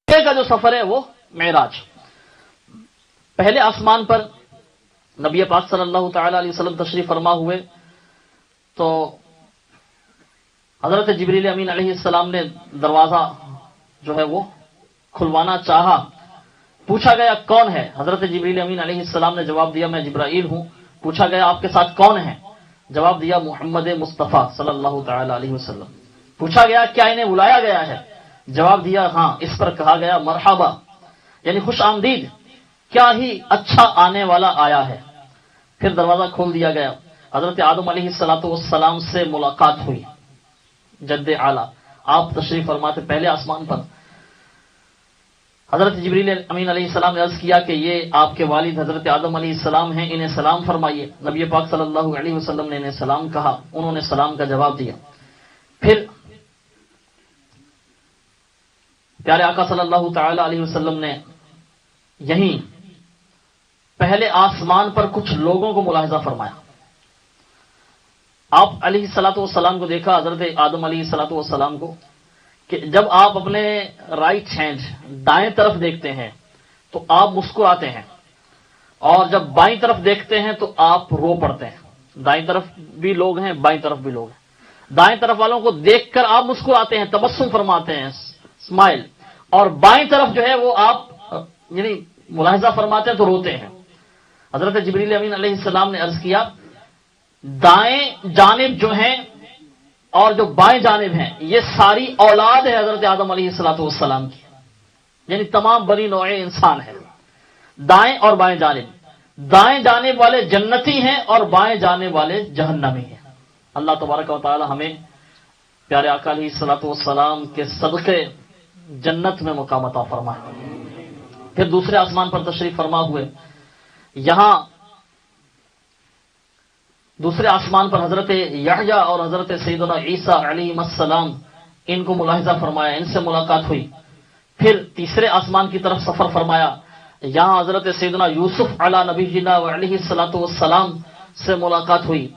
کا جو سفر ہے وہ معراج. پہلے آسمان پر نبی پاک صلی اللہ تعالی علیہ وسلم تشریف فرما ہوئے تو حضرت جبریل امین علیہ السلام نے دروازہ جو ہے وہ کھلوانا چاہا. پوچھا گیا کون ہے؟ حضرت جبریل امین علیہ السلام نے جواب دیا میں جبرائیل ہوں. پوچھا گیا آپ کے ساتھ کون ہے؟ جواب دیا محمد مصطفیٰ صلی اللہ تعالی علیہ وسلم. پوچھا گیا کیا انہیں بلایا گیا ہے؟ جواب دیا ہاں. اس پر کہا گیا مرحبا یعنی خوش آمدید، کیا ہی اچھا آنے والا آیا ہے. پھر دروازہ کھول دیا گیا. حضرت آدم علیہ السلام سے ملاقات ہوئی. جد اعلیٰ آپ تشریف فرماتے پہلے آسمان پر. حضرت جبریل امین علیہ السلام نے عرض کیا کہ یہ آپ کے والد حضرت آدم علیہ السلام ہیں، انہیں سلام فرمائیے. نبی پاک صلی اللہ علیہ وسلم نے انہیں سلام کہا، انہوں نے سلام کا جواب دیا. پھر پیارے آقا صلی اللہ تعالی علیہ وسلم نے یہیں پہلے آسمان پر کچھ لوگوں کو ملاحظہ فرمایا. آپ علیہ الصلوۃ والسلام کو دیکھا، حضرت آدم علیہ الصلوۃ والسلام کو، کہ جب آپ اپنے رائٹ ہینڈ دائیں طرف دیکھتے ہیں تو آپ مسکراتے ہیں، اور جب بائیں طرف دیکھتے ہیں تو آپ رو پڑتے ہیں. دائیں طرف بھی لوگ ہیں، بائیں طرف بھی لوگ ہیں. دائیں طرف والوں کو دیکھ کر آپ مسکراتے ہیں، تبسم فرماتے ہیں، اسمائل. اور بائیں طرف جو ہے وہ آپ یعنی ملاحظہ فرماتے ہیں تو روتے ہیں. حضرت جبریل امین علیہ السلام نے عرض کیا دائیں جانب جو ہیں اور جو بائیں جانب ہیں یہ ساری اولاد ہے حضرت آدم علیہ الصلوۃ والسلام کی، یعنی تمام بنی نوع انسان ہے. دائیں اور بائیں جانب، دائیں جانب والے جنتی ہیں اور بائیں جانب والے جہنمی ہیں. اللہ تبارک و تعالی ہمیں پیارے آقا علیہ الصلوۃ والسلام کے صدقے جنت میں مقام عطا فرمائے. پھر دوسرے آسمان پر تشریف فرما ہوئے. یہاں دوسرے آسمان پر حضرت یحییٰ اور حضرت سیدنا عیسیٰ علیہ السلام ان کو ملاحظہ فرمایا، ان سے ملاقات ہوئی. پھر تیسرے آسمان کی طرف سفر فرمایا. یہاں حضرت سیدنا یوسف علی نبینا علیہ الصلوۃ والسلام سے ملاقات ہوئی.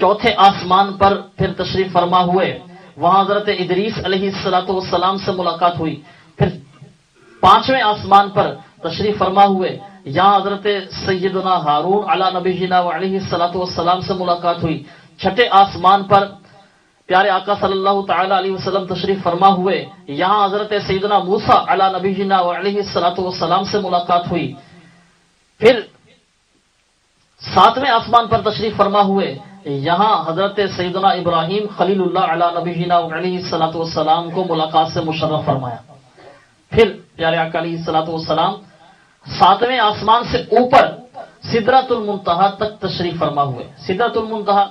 چوتھے آسمان پر پھر تشریف فرما ہوئے، وہاں حضرت ادریس علیہ الصلوۃ والسلام سے ملاقات ہوئی. پھر پانچویں آسمان پر تشریف فرما ہوئے، یہاں حضرت سیدنا ہارون علی نبینا علیہ الصلوۃ والسلام سے ملاقات ہوئی. چھٹے آسمان پر پیارے آقا صلی اللہ تعالی علیہ وسلم تشریف فرما ہوئے، یہاں حضرت سیدنا موسیٰ علی نبینا علیہ الصلوۃ والسلام سے ملاقات ہوئی. پھر ساتویں آسمان پر تشریف فرما ہوئے، یہاں حضرت سیدنا ابراہیم خلیل اللہ علی نبینا علیہ الصلوۃ والسلام کو ملاقات سے مشرف فرمایا. پھر پیارے آقا علیہ الصلوۃ والسلام ساتویں آسمان سے اوپر سدرۃ المنتہا تک تشریف فرما ہوئے. سدرۃ المنتہا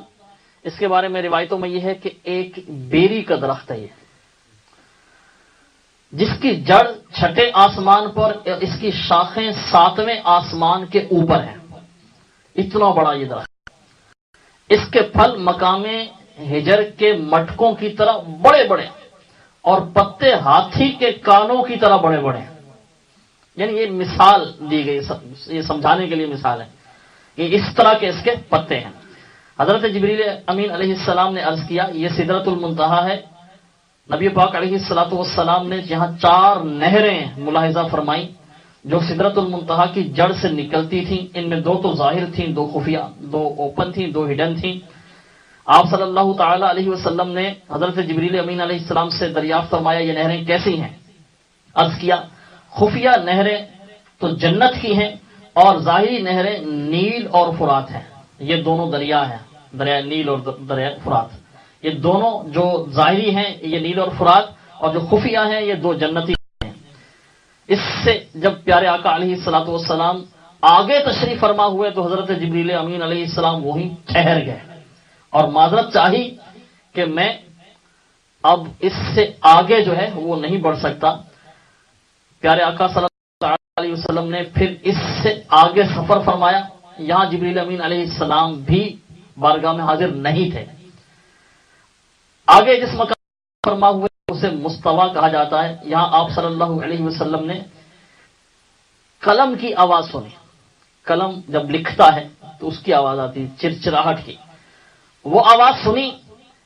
اس کے بارے میں روایتوں میں یہ ہے کہ ایک بیری کا درخت ہے یہ، جس کی جڑ چھٹے آسمان پر، اس کی شاخیں ساتویں آسمان کے اوپر ہیں. اتنا بڑا یہ درخت. اس کے پھل مقام ہجر کے مٹکوں کی طرح بڑے بڑے اور پتے ہاتھی کے کانوں کی طرح بڑے بڑے ہیں. یعنی یہ مثال دی گئی، یہ سمجھانے کے لیے مثال ہے کہ اس طرح کے اس کے پتے ہیں. حضرت جبریل امین علیہ السلام نے عرض کیا یہ سدرۃ المنتہا ہے. نبی پاک علیہ الصلوۃ والسلام نے جہاں 4 نہریں ملاحظہ فرمائیں جو سدرۃ المنتہا کی جڑ سے نکلتی تھیں، ان میں 2 تو ظاہر تھیں، 2 خفیہ، 2 اوپن تھیں، 2 ہڈن تھیں. آپ صلی اللہ تعالی علیہ وسلم نے حضرت جبریل امین علیہ السلام سے دریافت فرمایا یہ نہریں کیسی ہیں؟ عرض کیا خفیہ نہریں تو جنت کی ہیں اور ظاہری نہریں نیل اور فرات ہیں. یہ دونوں دریا ہیں، دریا نیل اور دریا فرات. یہ دونوں جو ظاہری ہیں یہ نیل اور فرات، اور جو خفیہ ہیں یہ 2 جنتی ہیں. اس سے جب پیارے آقا علیہ الصلوۃ والسلام آگے تشریف فرما ہوئے تو حضرت جبریل امین علیہ السلام وہیں ٹھہر گئے اور معذرت چاہی کہ میں اب اس سے آگے جو ہے وہ نہیں بڑھ سکتا. پیارے آقا صلی اللہ علیہ وسلم نے پھر اس سے آگے سفر فرمایا. یہاں جبریل امین علیہ السلام بھی بارگاہ میں حاضر نہیں تھے. آگے جس مقام فرما ہوئے اسے مستوی کہا جاتا ہے. یہاں آپ صلی اللہ علیہ وسلم نے قلم کی آواز سنی. قلم جب لکھتا ہے تو اس کی آواز آتی ہے چرچراہٹ کی. وہ آواز سنی.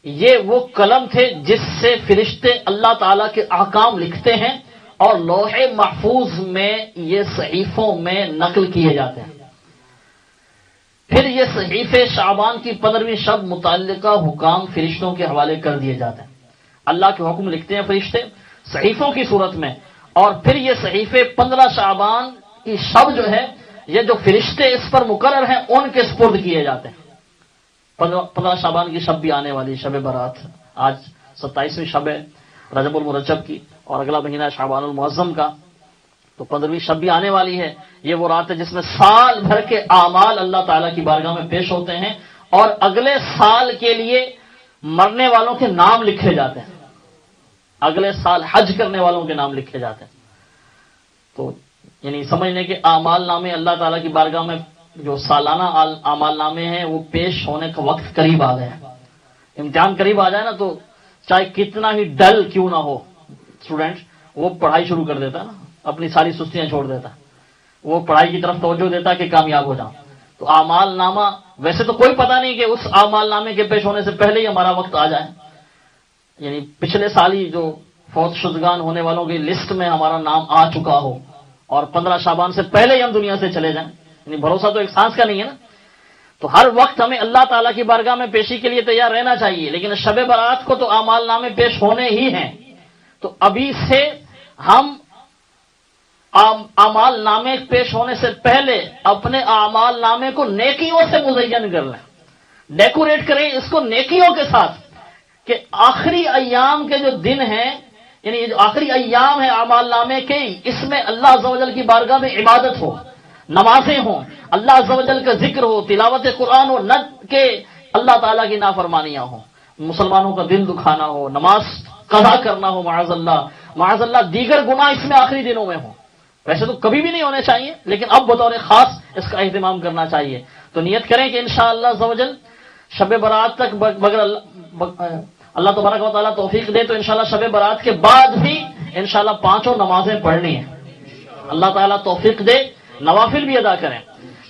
یہ وہ قلم تھے جس سے فرشتے اللہ تعالیٰ کے احکام لکھتے ہیں اور لوح محفوظ میں یہ صحیفوں میں نقل کیے جاتے ہیں. پھر یہ صحیفے شعبان کی 15ویں شب متعلقہ حکام فرشتوں کے حوالے کر دیے جاتے ہیں. اللہ کے حکم لکھتے ہیں فرشتے صحیفوں کی صورت میں، اور پھر یہ صحیفے 15 شعبان کی شب جو ہے، یہ جو فرشتے اس پر مقرر ہیں ان کے سپرد کیے جاتے ہیں. 15 شعبان کی شب بھی آنے والی، شب برات. آج 27ویں شب ہے رجب المرجب کی، اور اگلا مہینہ شعبان المعظم کا، تو 15ویں شب بھی آنے والی ہے. یہ وہ رات ہے جس میں سال بھر کے اعمال اللہ تعالیٰ کی بارگاہ میں پیش ہوتے ہیں، اور اگلے سال کے لیے مرنے والوں کے نام لکھے جاتے ہیں، اگلے سال حج کرنے والوں کے نام لکھے جاتے ہیں. تو یعنی سمجھنے کے اعمال نامے اللہ تعالیٰ کی بارگاہ میں جو سالانہ اعمال نامے ہیں وہ پیش ہونے کا وقت قریب آ گیا ہے. امتحان قریب آ جائے نا تو چاہے کتنا ہی ڈل کیوں نہ ہو اسٹوڈنٹ، وہ پڑھائی شروع کر دیتا ہے نا، اپنی ساری سستیاں چھوڑ دیتا ہے، وہ پڑھائی کی طرف توجہ دیتا ہے کہ کامیاب ہو جاؤں. تو اعمال نامہ ویسے تو کوئی پتہ نہیں کہ اس اعمال نامے کے پیش ہونے سے پہلے ہی ہمارا وقت آ جائے، یعنی پچھلے سال ہی جو فوت شدگان ہونے والوں کی لسٹ میں ہمارا نام آ چکا ہو، اور 15 شعبان سے پہلے ہی ہم دنیا سے چلے جائیں. یعنی بھروسہ تو ایک سانس کا نہیں ہے نا. تو ہر وقت ہمیں اللہ تعالیٰ کی بارگاہ میں پیشی کے لیے تیار رہنا چاہیے. لیکن شب برات کو تو اعمال نامے پیش ہونے ہی ہیں، تو ابھی سے ہم اعمال نامے پیش ہونے سے پہلے اپنے اعمال نامے کو نیکیوں سے مزین کر لیں، ڈیکوریٹ کریں اس کو نیکیوں کے ساتھ، کہ آخری ایام کے جو دن ہیں، یعنی جو آخری ایام ہے اعمال نامے کے، اس میں اللہ عز و جل کی بارگاہ میں عبادت ہو، نمازیں ہوں، اللہ عز و جل کا ذکر ہو، تلاوت قرآن ہو، نہ کہ اللہ تعالیٰ کی نافرمانیاں ہوں، مسلمانوں کا دل دکھانا ہو، نماز قضا کرنا ہو، معاذ اللہ دیگر گناہ اس میں آخری دنوں میں ہوں. ویسے تو کبھی بھی نہیں ہونے چاہیے، لیکن اب بطور خاص اس کا اہتمام کرنا چاہیے. تو نیت کریں کہ انشاءاللہ عز و جل شب برات تک مگر اللہ تبارک و تعالیٰ توفیق دے تو انشاءاللہ شب برات کے بعد بھی انشاءاللہ 5 نمازیں پڑھنی ہیں. اللہ تعالیٰ توفیق دے، نوافل بھی ادا کریں.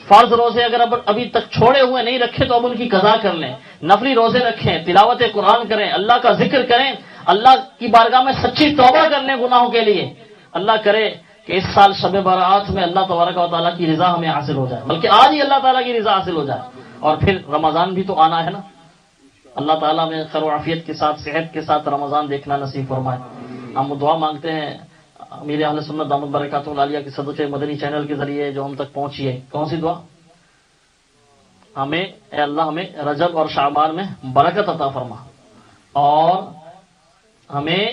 فرض روزے اگر ابھی تک چھوڑے ہوئے نہیں رکھے تو اب ان کی قضا کر لیں. نفلی روزے رکھیں، تلاوت قرآن کریں، اللہ کا ذکر کریں، اللہ کی بارگاہ میں سچی توبہ کر لیں گناہوں کے لیے. اللہ کرے کہ اس سال شب برات میں اللہ تبارک و تعالیٰ کی رضا ہمیں حاصل ہو جائے، بلکہ آج ہی اللہ تعالیٰ کی رضا حاصل ہو جائے. اور پھر رمضان بھی تو آنا ہے نا. اللہ تعالیٰ میں خیر و عافیت کے ساتھ، صحت کے ساتھ رمضان دیکھنا نصیب فرمائے. ہم دعا مانگتے ہیں امیر اہل سنت دامت برکاتہ العالیہ کے صدقے مدنی چینل کے ذریعے جو ہم تک پہنچی ہے. کون سی دعا؟ ہمیں اے اللہ ہمیں رجب اور شعبان میں برکت عطا فرما، اور ہمیں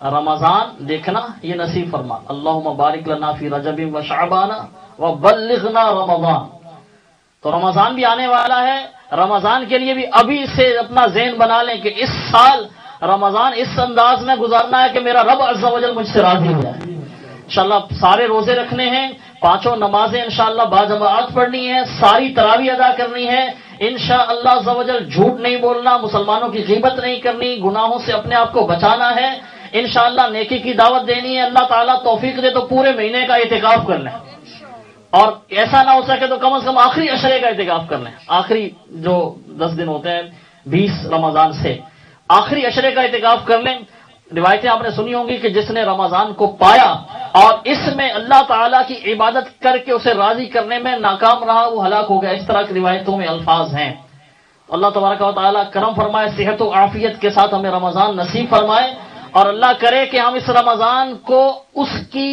رمضان دیکھنا یہ نصیب فرما. اللہم بارک لنا فی رجب و شعبان و بلغنا رمضان. تو رمضان بھی آنے والا ہے. رمضان کے لیے بھی ابھی سے اپنا ذہن بنا لیں کہ اس سال رمضان اس انداز میں گزارنا ہے کہ میرا رب عز و جل مجھ سے راضی ہو جائے. انشاءاللہ سارے روزے رکھنے ہیں، 5 نمازیں انشاءاللہ باجماعت پڑھنی ہے، ساری تراویح ادا کرنی ہے. انشاءاللہ عز و جل جھوٹ نہیں بولنا، مسلمانوں کی غیبت نہیں کرنی، گناہوں سے اپنے آپ کو بچانا ہے. انشاءاللہ نیکی کی دعوت دینی ہے. اللہ تعالیٰ توفیق دے تو پورے مہینے کا اعتکاف کر لیں، اور ایسا نہ ہو سکے تو کم از کم آخری عشرے کا اعتکاف کر لیں. آخری جو 10 دن ہوتے ہیں 20 رمضان سے آخری عشرے کا اعتکاف کر لیں. روایتیں آپ نے سنی ہوں گی کہ جس نے رمضان کو پایا اور اس میں اللہ تعالیٰ کی عبادت کر کے اسے راضی کرنے میں ناکام رہا وہ ہلاک ہو گیا. اس طرح کی روایتوں میں الفاظ ہیں. اللہ تبارک و تعالیٰ کرم فرمائے، صحت و عافیت کے ساتھ ہمیں رمضان نصیب فرمائے، اور اللہ کرے کہ ہم اس رمضان کو اس کی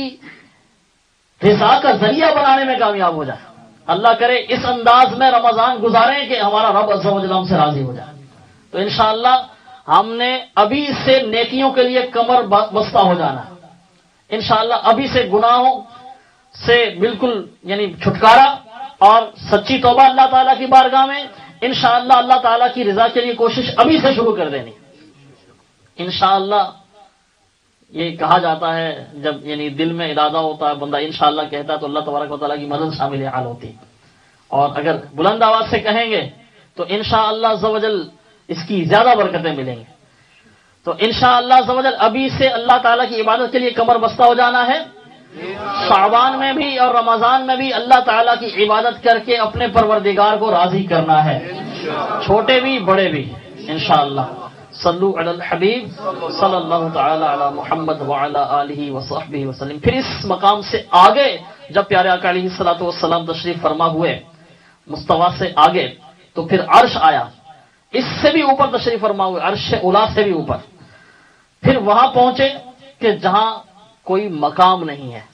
رضا کا ذریعہ بنانے میں کامیاب ہو جائے. اللہ کرے اس انداز میں رمضان گزاریں کہ ہمارا رب عز و جل ہم سے راضی ہو جائے. تو انشاءاللہ ہم نے ابھی سے نیکیوں کے لیے کمر بستہ ہو جانا. انشاءاللہ ابھی سے گناہوں سے بالکل یعنی چھٹکارا اور سچی توبہ اللہ تعالیٰ کی بارگاہ میں. انشاءاللہ اللہ تعالیٰ کی رضا کے لیے کوشش ابھی سے شروع کر دینی. انشاءاللہ یہ کہا جاتا ہے جب یعنی دل میں ارادہ ہوتا ہے بندہ انشاءاللہ کہتا ہے تو اللہ تبارک و تعالیٰ کی مدد شامل حال ہوتی ہے. اور اگر بلند آواز سے کہیں گے تو انشاءاللہ عز و جل اس کی زیادہ برکتیں ملیں گی. تو انشاءاللہ عز و جل ابھی سے اللہ تعالیٰ کی عبادت کے لیے کمر بستہ ہو جانا ہے. شعبان میں بھی اور رمضان میں بھی اللہ تعالیٰ کی عبادت کر کے اپنے پروردگار کو راضی کرنا ہے، چھوٹے بھی بڑے بھی انشاءاللہ. صلو علی الحبیب صلی اللہ تعالی علی محمد وعلی آلہ وصحبہ وسلم۔ پھر اس مقام سے آگے جب پیارے آقا علیہ الصلوۃ والسلام تشریف فرما ہوئے مستوی سے آگے، تو پھر عرش آیا، اس سے بھی اوپر تشریف فرما ہوئے، عرش اولا سے بھی اوپر۔ پھر وہاں پہنچے کہ جہاں کوئی مقام نہیں ہے۔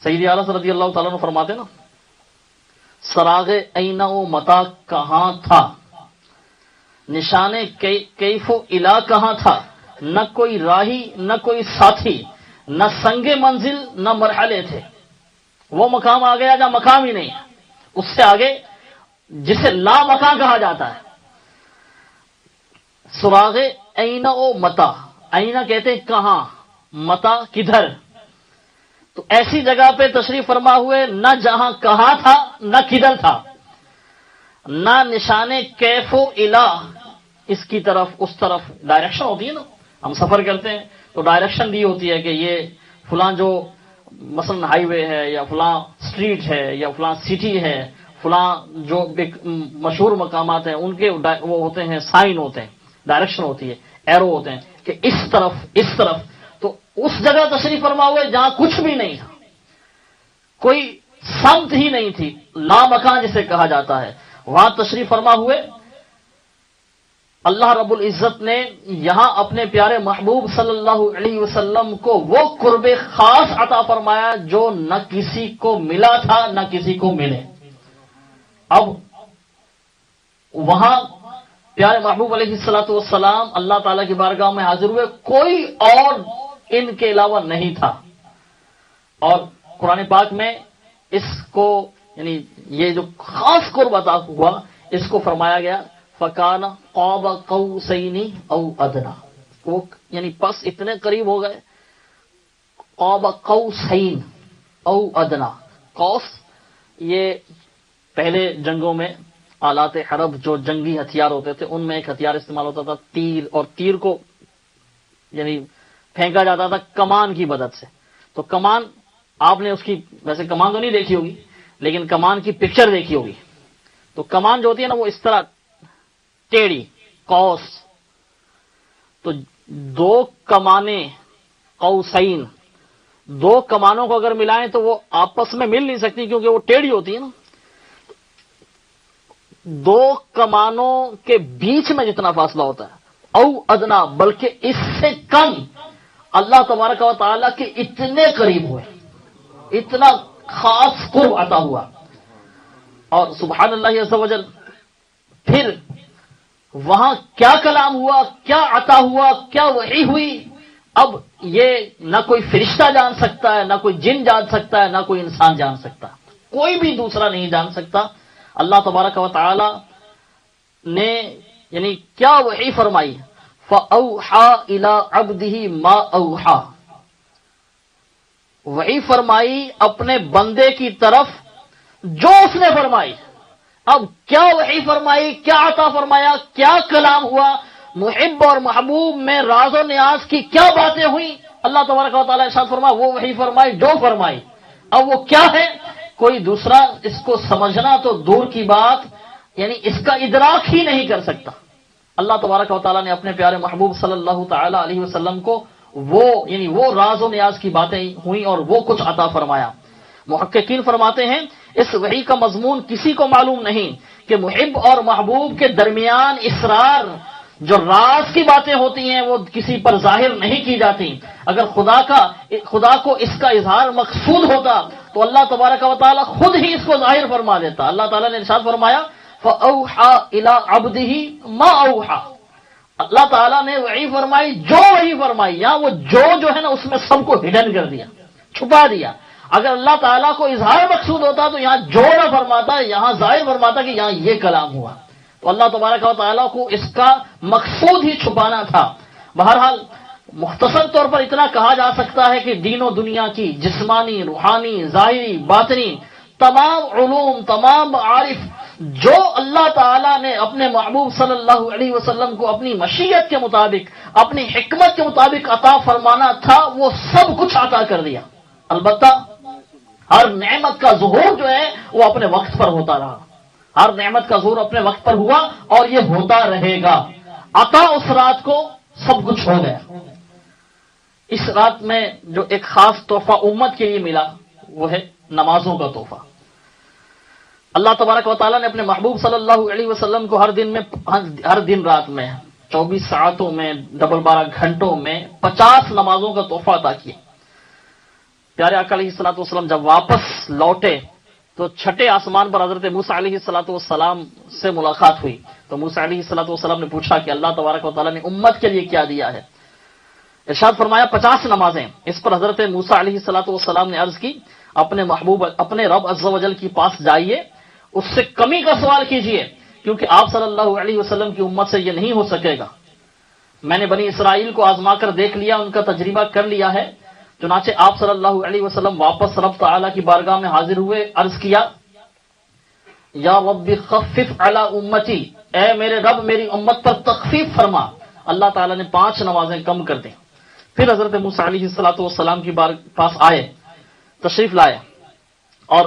سیدی اعلیٰ رضی اللہ تعالیٰ عنہ فرماتے نا، سراغ این و متا کہاں تھا، نشان کیف و الا کہاں تھا، نہ کوئی راہی نہ کوئی ساتھی، نہ سنگ منزل نہ مرحلے تھے۔ وہ مقام آ گیا جہاں مقام ہی نہیں ہے، اس سے آگے جسے لا مکان کہا جاتا ہے۔ سراغ این و متا، اینا کہتے ہیں کہاں، متا کدھر، تو ایسی جگہ پہ تشریف فرما ہوئے نہ جہاں کہاں تھا نہ کدھر تھا، نہ نشان کیف و الا، اس کی طرف اس طرف ڈائریکشن ہوتی ہے نا، ہم سفر کرتے ہیں تو ڈائریکشن دی ہوتی ہے کہ یہ فلاں جو مثلا ہائی وے ہے یا فلاں اسٹریٹ ہے یا فلاں سٹی ہے، فلاں جو مشہور مقامات ہیں ان کے وہ ہوتے ہیں، سائن ہوتے ہیں، ڈائریکشن ہوتی ہے، ایرو ہوتے ہیں کہ اس طرف اس طرف۔ تو اس جگہ تشریف فرما ہوئے جہاں کچھ بھی نہیں تھا، کوئی سمت ہی نہیں تھی، لا مکان جسے کہا جاتا ہے، وہاں تشریف فرما ہوئے اللہ رب العزت نے یہاں اپنے پیارے محبوب صلی اللہ علیہ وسلم کو وہ قرب خاص عطا فرمایا جو نہ کسی کو ملا تھا نہ کسی کو ملے۔ اب وہاں پیارے محبوب علیہ الصلوۃ والسلام اللہ تعالیٰ کی بارگاہ میں حاضر ہوئے، کوئی اور ان کے علاوہ نہیں تھا۔ اور قرآن پاک میں اس کو یعنی یہ جو خاص قرب عطا ہوا اس کو فرمایا گیا فکان قاب قوسین او ادنا، وہ یعنی پس اتنے قریب ہو گئے، قاب قوسین او ادنا، قوس یہ پہلے جنگوں میں آلات حرب جو جنگی ہتھیار ہوتے تھے ان میں ایک ہتھیار استعمال ہوتا تھا تیر، اور تیر کو یعنی پھینکا جاتا تھا کمان کی مدد سے۔ تو کمان آپ نے اس کی ویسے کمان تو نہیں دیکھی ہوگی لیکن کمان کی پکچر دیکھی ہوگی، تو کمان جو ہوتی ہے نا وہ اس طرح ٹیڑھی قوس، تو دو کمانیں قوسین، دو کمانوں کو اگر ملائیں تو وہ آپس میں مل نہیں سکتی کیونکہ وہ ٹیڑھی ہوتی ہے نا۔ دو کمانوں کے بیچ میں جتنا فاصلہ ہوتا ہے او ادنا، بلکہ اس سے کم اللہ تبارک و تعالیٰ کے اتنے قریب ہوئے، اتنا خاص قرب عطا ہوا۔ اور سبحان اللہ عز و جل، پھر وہاں کیا کلام ہوا، کیا عطا ہوا، کیا وحی ہوئی، اب یہ نہ کوئی فرشتہ جان سکتا ہے، نہ کوئی جن جان سکتا ہے، نہ کوئی انسان جان سکتا، کوئی بھی دوسرا نہیں جان سکتا۔ اللہ تبارک و تعالی نے یعنی کیا وحی فرمائی، فَأَوْحَى إِلَىٰ عَبْدِهِ مَا أَوْحَى، وحی فرمائی اپنے بندے کی طرف جو اس نے فرمائی۔ اب کیا وحی فرمائی، کیا عطا فرمایا، کیا کلام ہوا، محب اور محبوب میں راز و نیاز کی کیا باتیں ہوئیں، اللہ تبارک و تعالیٰ ارشاد فرمایا وہ وحی فرمائی جو فرمائی۔ اب وہ کیا ہے، کوئی دوسرا اس کو سمجھنا تو دور کی بات، یعنی اس کا ادراک ہی نہیں کر سکتا۔ اللہ تبارک و تعالیٰ نے اپنے پیارے محبوب صلی اللہ تعالی علیہ وسلم کو وہ راز و نیاز کی باتیں ہوئیں اور وہ کچھ عطا فرمایا۔ محققین فرماتے ہیں اس وحی کا مضمون کسی کو معلوم نہیں کہ محب اور محبوب کے درمیان اسرار جو راز کی باتیں ہوتی ہیں وہ کسی پر ظاہر نہیں کی جاتی۔ اگر خدا کو اس کا اظہار مقصود ہوتا تو اللہ تبارک و تعالیٰ خود ہی اس کو ظاہر فرما دیتا۔ اللہ تعالیٰ نے ارشاد فرمایا فَأَوْحَى إِلَىٰ عَبْدِهِ مَا أَوْحَى، اللہ تعالیٰ نے وحی فرمائی جو وحی فرمائی، یہاں وہ جو ہے نا اس میں سب کو ہڈن کر دیا، چھپا دیا۔ اگر اللہ تعالیٰ کو اظہار مقصود ہوتا تو یہاں جو نہ فرماتا، یہاں ظاہر فرماتا کہ یہاں یہ کلام ہوا۔ تو اللہ تبارک و تعالیٰ کو اس کا مقصود ہی چھپانا تھا۔ بہرحال مختصر طور پر اتنا کہا جا سکتا ہے کہ دین و دنیا کی جسمانی، روحانی، ظاہری، باطنی تمام علوم، تمام عارف جو اللہ تعالیٰ نے اپنے محبوب صلی اللہ علیہ وسلم کو اپنی مشیت کے مطابق، اپنی حکمت کے مطابق عطا فرمانا تھا وہ سب کچھ عطا کر دیا۔ البتہ ہر نعمت کا ظہور جو ہے وہ اپنے وقت پر ہوتا رہا، ہر نعمت کا ظہور اپنے وقت پر ہوا اور یہ ہوتا رہے گا۔ عطا اس رات کو سب کچھ ہو گیا۔ اس رات میں جو ایک خاص تحفہ امت کے لیے ملا وہ ہے نمازوں کا تحفہ۔ اللہ تبارک و تعالیٰ نے اپنے محبوب صلی اللہ علیہ وسلم کو ہر دن رات میں 24 ساعتوں میں 12 گھنٹوں میں 50 نمازوں کا تحفہ عطا کیا۔ پیارے آقا علیہ الصلوۃ والسلام جب واپس لوٹے تو چھٹے آسمان پر حضرت موسیٰ علیہ الصلوۃ والسلام سے ملاقات ہوئی، تو موسیٰ علیہ الصلوۃ والسلام نے پوچھا کہ اللہ تبارک و تعالیٰ نے امت کے لیے کیا دیا ہے؟ ارشاد فرمایا 50 نمازیں۔ اس پر حضرت موسیٰ علیہ الصلوۃ والسلام نے عرض کی اپنے محبوب اپنے رب عز و جل کے پاس جائیے، اس سے کمی کا سوال کیجئے، کیونکہ آپ صلی اللہ علیہ وسلم کی امت سے یہ نہیں ہو سکے گا۔ میں نے بنی اسرائیل کو آزما کر دیکھ لیا، ان کا تجربہ کر لیا ہے۔ چنانچہ آپ صلی اللہ علیہ وسلم واپس رب تعالیٰ کی بارگاہ میں حاضر ہوئے، عرض کیا یا رب خفف علی امتی، اے میرے رب میری امت پر تخفیف فرما۔ اللہ تعالیٰ نے 5 نمازیں کم کر دیں۔ پھر حضرت موسیٰ علیہ الصلوۃ والسلام کی پاس آئے، تشریف لائے اور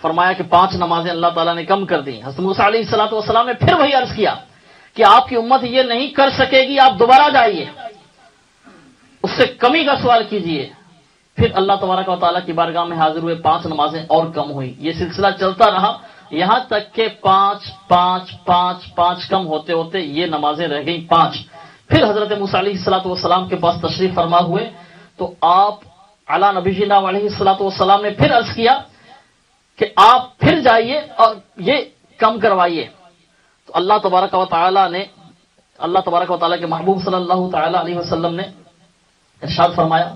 فرمایا کہ 5 نمازیں اللہ تعالیٰ نے کم کر دی۔ حضرت موسیٰ علیہ الصلوۃ والسلام نے پھر وہی عرض کیا کہ آپ کی امت یہ نہیں کر سکے گی، آپ دوبارہ جائیے، اس سے کمی کا سوال کیجئے۔ پھر اللہ تبارک و تعالیٰ کی بارگاہ میں حاضر ہوئے، 5 نمازیں اور کم ہوئی۔ یہ سلسلہ چلتا رہا یہاں تک کہ 5 کم ہوتے ہوتے یہ نمازیں رہ گئیں 5۔ پھر حضرت موسیٰ علیہ الصلوۃ والسلام کے پاس تشریف فرما ہوئے تو آپ علی نبینا علیہ الصلوۃ والسلام نے پھر عرض کیا کہ آپ پھر جائیے اور یہ کم کروائیے۔ تو اللہ تبارک و تعالیٰ کے محبوب صلی اللہ تعالی علیہ وسلم نے ارشاد فرمایا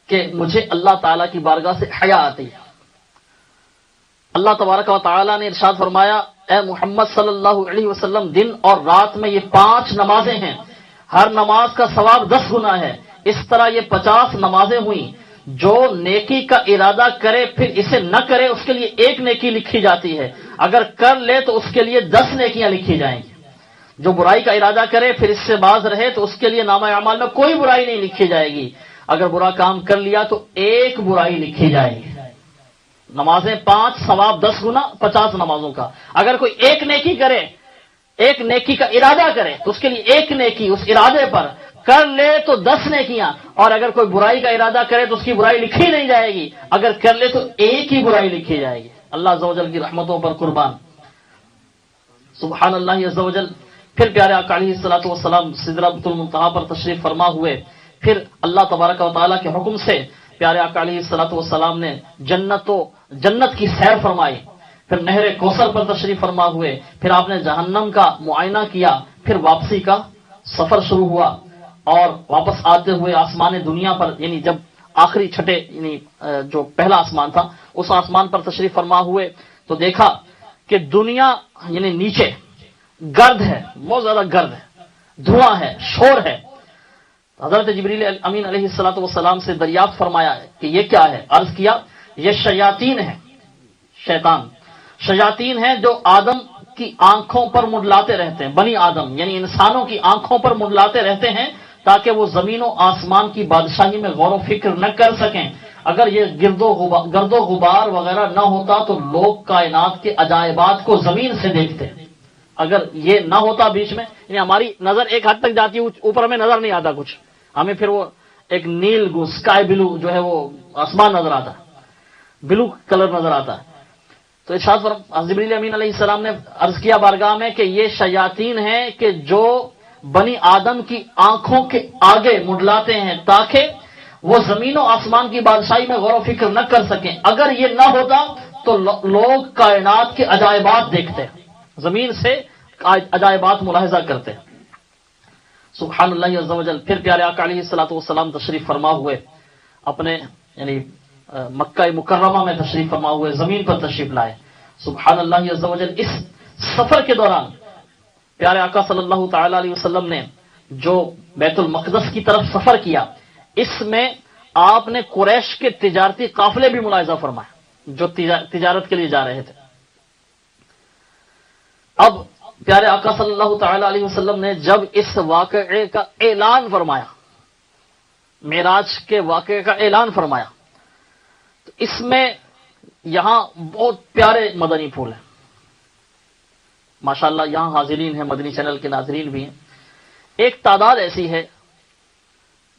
کہ مجھے اللہ تعالیٰ کی بارگاہ سے حیا آتی ہے۔ اللہ تبارک و تعالیٰ نے ارشاد فرمایا اے محمد صلی اللہ علیہ وسلم، دن اور رات میں یہ 5 نمازیں ہیں، ہر نماز کا ثواب 10 گنا ہے۔ اس طرح یہ 50 نمازیں ہوئیں۔ جو نیکی کا ارادہ کرے پھر اسے نہ کرے اس کے لیے 1 نیکی لکھی جاتی ہے، اگر کر لے تو اس کے لیے 10 نیکیاں لکھی جائیں گی۔ جو برائی کا ارادہ کرے پھر اس سے باز رہے تو اس کے لیے نامہ اعمال میں کوئی برائی نہیں لکھی جائے گی، اگر برا کام کر لیا تو 1 برائی لکھی جائے گی۔ نمازیں 5، ثواب 10 گنا 50 نمازوں کا۔ اگر کوئی 1 نیکی کرے، 1 نیکی کا ارادہ کرے تو اس کے لیے 1 نیکی، اس ارادے پر کر لے تو 10 نیکیاں، اور اگر کوئی برائی کا ارادہ کرے تو اس کی برائی لکھی نہیں جائے گی، اگر کر لے تو 1 ہی برائی لکھی جائے گی۔ اللہ عز و جل کی رحمتوں پر قربان، سبحان اللہ عز و جل۔ پھر پیارے آقا علیہ الصلوۃ والسلام سدرۃ المنتہا پر تشریف فرما ہوئے۔ پھر اللہ تبارک و تعالیٰ کے حکم سے پیارے آقا علیہ الصلوۃ والسلام نے جنت کی سیر فرمائی، پھر نہر کوثر پر تشریف فرما ہوئے، پھر آپ نے جہنم کا معائنہ کیا، پھر واپسی کا سفر شروع ہوا، اور واپس آتے ہوئے آسمان دنیا پر، یعنی جب آخری چھٹے یعنی جو پہلا آسمان تھا اس آسمان پر تشریف فرما ہوئے تو دیکھا کہ دنیا یعنی نیچے گرد ہے، بہت زیادہ گرد ہے، دھواں ہے، شور ہے۔ حضرت جبریل امین علیہ الصلوۃ والسلام سے دریافت فرمایا ہے کہ یہ کیا ہے؟ عرض کیا یہ شیاطین ہیں، شیاطین ہیں جو آدم کی آنکھوں پر منڈلاتے رہتے ہیں، بنی آدم یعنی انسانوں کی آنکھوں پر منڈلاتے رہتے ہیں تاکہ وہ زمین و آسمان کی بادشاہی میں غور و فکر نہ کر سکیں۔ اگر یہ گرد و غبار وغیرہ نہ ہوتا تو لوگ کائنات کے عجائبات کو زمین سے دیکھتے، اگر یہ نہ ہوتا بیچ میں، یعنی ہماری نظر ایک حد تک جاتی ہے، اوپر میں نظر نہیں آتا کچھ، ہمیں پھر وہ ایک نیل اسکائی بلو جو ہے وہ آسمان نظر آتا ہے، بلو کلر نظر آتا ہے۔ تو ارشاد جبریل امین علیہ السلام نے عرض کیا بارگاہ میں کہ یہ شیاطین ہیں کہ جو بنی آدم کی آنکھوں کے آگے منڈلاتے ہیں تاکہ وہ زمین و آسمان کی بادشاہی میں غور و فکر نہ کر سکیں۔ اگر یہ نہ ہوتا تو لوگ کائنات کے عجائبات دیکھتے، زمین سے عجائبات ملاحظہ کرتے۔ سبحان اللہ عز و جل۔ پھر پیارے آقا علیہ الصلوۃ والسلام تشریف فرما ہوئے اپنے یعنی مکہ مکرمہ میں تشریف فرما ہوئے، زمین پر تشریف لائے۔ سبحان اللہ عز و جل۔ اس سفر کے دوران پیارے آقا صلی اللہ تعالی علیہ وسلم نے جو بیت المقدس کی طرف سفر کیا، اس میں آپ نے قریش کے تجارتی قافلے بھی ملاحظہ فرمائے جو تجارت کے لیے جا رہے تھے۔ اب پیارے آقا صلی اللہ تعالی علیہ وسلم نے جب اس واقعے کا اعلان فرمایا، معراج کے واقعے کا اعلان فرمایا، تو اس میں یہاں بہت پیارے مدنی پھول ہیں ماشاءاللہ۔ یہاں حاضرین ہیں، مدنی چینل کے ناظرین بھی ہیں، ایک تعداد ایسی ہے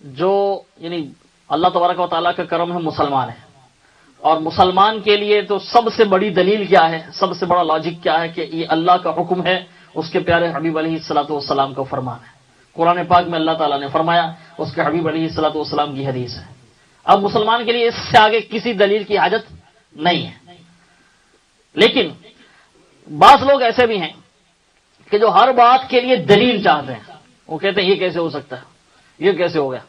جو یعنی اللہ تبارک و تعالیٰ کا کرم ہے، مسلمان ہے. اور مسلمان کے لیے تو سب سے بڑی دلیل کیا ہے، سب سے بڑا لاجک کیا ہے کہ یہ اللہ کا حکم ہے، اس کے پیارے حبیب علیہ الصلوۃ والسلام کا فرمان ہے. قرآن پاک میں اللہ تعالیٰ نے فرمایا، اس کے حبیب علیہ الصلوۃ والسلام کی حدیث ہے. اب مسلمان کے لیے اس سے آگے کسی دلیل کی حاجت نہیں ہے. لیکن بعض لوگ ایسے بھی ہیں کہ جو ہر بات کے لیے دلیل چاہتے ہیں. وہ کہتے ہیں یہ کیسے ہو سکتا ہے، یہ کیسے ہو گیا.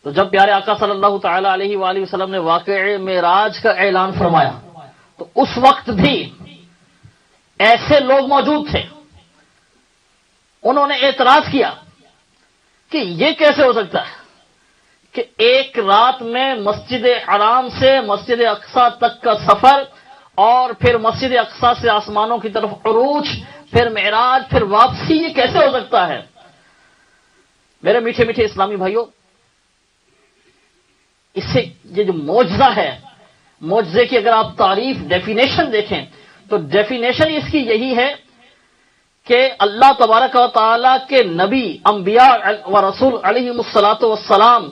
تو جب پیارے آقا صلی اللہ تعالی علیہ وآلہ وسلم نے واقعہ معراج کا اعلان فرمایا تو اس وقت بھی ایسے لوگ موجود تھے، انہوں نے اعتراض کیا کہ یہ کیسے ہو سکتا ہے کہ ایک رات میں مسجد حرام سے مسجد اقصی تک کا سفر، اور پھر مسجد اقصی سے آسمانوں کی طرف عروج، پھر معراج، پھر واپسی، یہ کیسے ہو سکتا ہے. میرے میٹھے میٹھے اسلامی بھائیوں، اس سے یہ جو معجزہ ہے، معجزے کی اگر آپ تعریف ڈیفینیشن دیکھیں تو ڈیفینیشن اس کی یہی ہے کہ اللہ تبارک و تعالیٰ کے نبی، انبیاء و رسول علیہ الصلوۃ والسلام،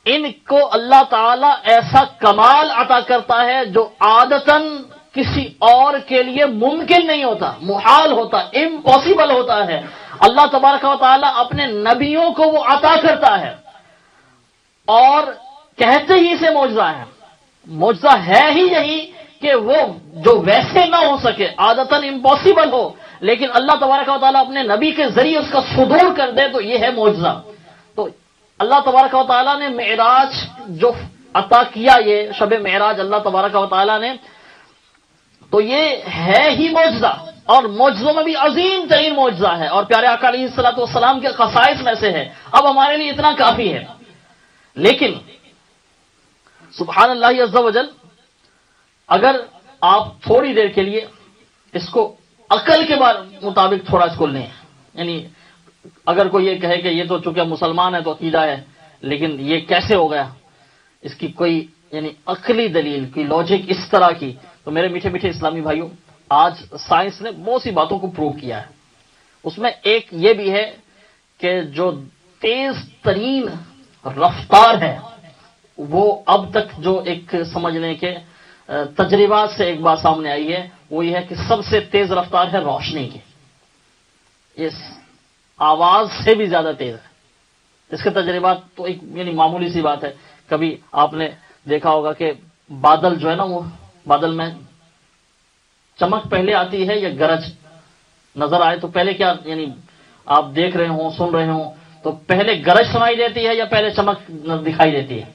ان کو اللہ تعالیٰ ایسا کمال عطا کرتا ہے جو عادتاً کسی اور کے لیے ممکن نہیں ہوتا، محال ہوتا، امپاسبل ہوتا ہے. اللہ تبارک و تعالیٰ اپنے نبیوں کو وہ عطا کرتا ہے اور کہتے ہی اسے معجزہ ہے. معجزہ ہے ہی یہی کہ وہ جو ویسے نہ ہو سکے، عادتاً امپاسبل ہو، لیکن اللہ تبارک و تعالیٰ اپنے نبی کے ذریعے اس کا صدور کر دے تو یہ ہے معجزہ. تو اللہ تبارک و تعالیٰ نے معراج جو عطا کیا، یہ شب معراج اللہ تبارک و تعالیٰ نے، تو یہ ہے ہی معجزہ، اور معجزوں میں بھی عظیم ترین معجزہ ہے، اور پیارے آقا علیہ الصلوۃ والسلام کے خصائص میں سے ہے. اب ہمارے لیے اتنا کافی ہے. لیکن سبحان اللہ عز و جل، اگر آپ تھوڑی دیر کے لیے اس کو عقل کے مطابق تھوڑا اس کو لیں، یعنی اگر کوئی یہ کہے کہ یہ تو چونکہ مسلمان ہے تو عقیدہ ہے، لیکن یہ کیسے ہو گیا، اس کی کوئی یعنی عقلی دلیل کی لاجک اس طرح کی، تو میرے میٹھے میٹھے اسلامی بھائیوں، آج سائنس نے بہت سی باتوں کو پروو کیا ہے. اس میں ایک یہ بھی ہے کہ جو تیز ترین رفتار ہے، وہ اب تک جو ایک سمجھنے کے تجربات سے ایک بات سامنے آئی ہے، وہ یہ ہے کہ سب سے تیز رفتار ہے روشنی کی. اس آواز سے بھی زیادہ تیز ہے. اس کے تجربات تو ایک یعنی معمولی سی بات ہے. کبھی آپ نے دیکھا ہوگا کہ بادل جو ہے نا، وہ بادل میں چمک پہلے آتی ہے یا گرج نظر آئے تو پہلے کیا، یعنی آپ دیکھ رہے ہوں، سن رہے ہوں تو پہلے گرج سنائی دیتی ہے یا پہلے چمک دکھائی دیتی ہے؟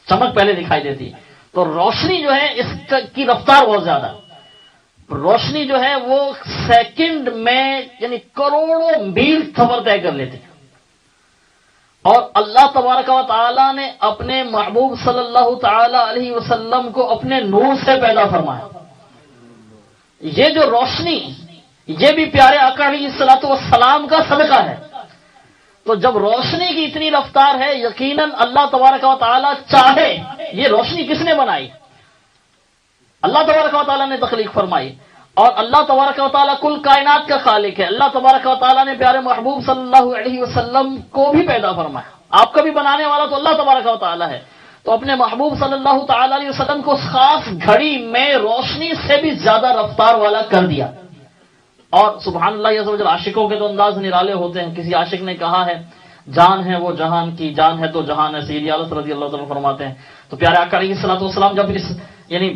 چمک پہلے دکھائی دیتی ہے. تو روشنی جو ہے اس کی رفتار بہت زیادہ. روشنی جو ہے وہ سیکنڈ میں یعنی کروڑوں میل سفر طے کر لیتی ہے. اور اللہ تبارک و تعالی نے اپنے محبوب صلی اللہ تعالی علیہ وسلم کو اپنے نور سے پیدا فرمایا. یہ جو روشنی، یہ بھی پیارے آقا علیہ الصلوۃ والسلام کا صدقہ ہے. تو جب روشنی کی اتنی رفتار ہے، یقیناً اللہ تبارک و تعالی چاہے. یہ روشنی کس نے بنائی؟ اللہ تبارک و تعالی نے تخلیق فرمائی. اور اللہ تبارک و تعالیٰ کل کائنات کا خالق ہے. اللہ تبارک و تعالیٰ نے پیارے محبوب صلی اللہ علیہ وسلم کو بھی پیدا فرمایا. آپ کا بھی بنانے والا تو اللہ تبارک و تعالیٰ ہے. تو اپنے محبوب صلی اللہ تعالی علیہ وسلم کو خاص گھڑی میں روشنی سے بھی زیادہ رفتار والا کر دیا. اور سبحان اللہ عز و جل، عاشقوں کے تو انداز نرالے ہوتے ہیں. کسی عاشق نے کہا ہے، جان ہے وہ جہان کی، جان ہے تو جہان ہے. سیدی اعلیٰ رضی اللہ تعالیٰ فرماتے ہیں. تو پیارے آقا علیہ الصلوۃ والسلام جب اس یعنی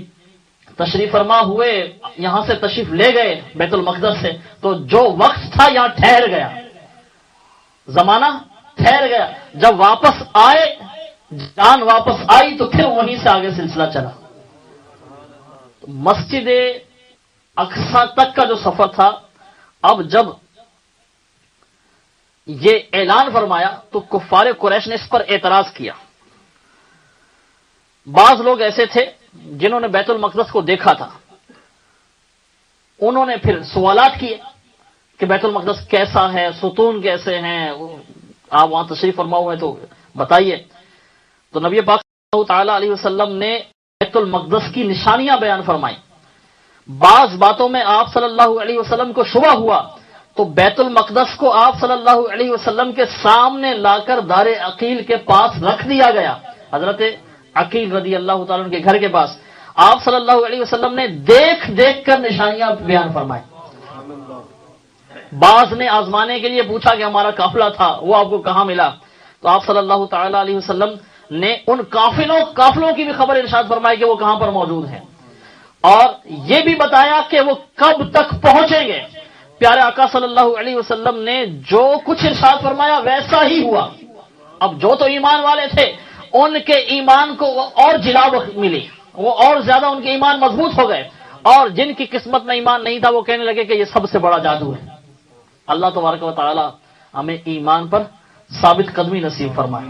تشریف فرما ہوئے، یہاں سے تشریف لے گئے بیت المقدس سے، تو جو وقت تھا یہاں ٹھہر گیا، زمانہ ٹھہر گیا. جب واپس آئے، جان واپس آئی، تو پھر وہیں سے آگے سلسلہ چلا. مسجد اقصی تک کا جو سفر تھا، اب جب یہ اعلان فرمایا تو کفار قریش نے اس پر اعتراض کیا. بعض لوگ ایسے تھے جنہوں نے بیت المقدس کو دیکھا تھا، انہوں نے پھر سوالات کیے کہ بیت المقدس کیسا ہے، ستون کیسے ہیں، آپ وہاں تشریف فرما ہوئے تو بتائیے. تو نبی پاک صلی اللہ تعالی علیہ وسلم نے بیت المقدس کی نشانیاں بیان فرمائی. بعض باتوں میں آپ صلی اللہ علیہ وسلم کو شبہ ہوا تو بیت المقدس کو آپ صلی اللہ علیہ وسلم کے سامنے لا کر دار عقیل کے پاس رکھ دیا گیا، حضرت عقیل رضی اللہ تعالیٰ عنہ کے گھر کے پاس. آپ صلی اللہ علیہ وسلم نے دیکھ دیکھ کر نشانیاں بیان فرمائی. بعض نے آزمانے کے لیے پوچھا کہ ہمارا قافلہ تھا وہ آپ کو کہاں ملا، تو آپ صلی اللہ تعالی علیہ وسلم نے ان قافلوں کی بھی خبر ارشاد فرمائی کہ وہ کہاں پر موجود ہیں، اور یہ بھی بتایا کہ وہ کب تک پہنچیں گے. پیارے آقا صلی اللہ علیہ وسلم نے جو کچھ ارشاد فرمایا ویسا ہی ہوا. اب جو تو ایمان والے تھے ان کے ایمان کو اور جلا ملی، وہ اور زیادہ ان کے ایمان مضبوط ہو گئے، اور جن کی قسمت میں ایمان نہیں تھا وہ کہنے لگے کہ یہ سب سے بڑا جادو ہے. اللہ تبارک و تعالی ہمیں ایمان پر ثابت قدمی نصیب فرمائے.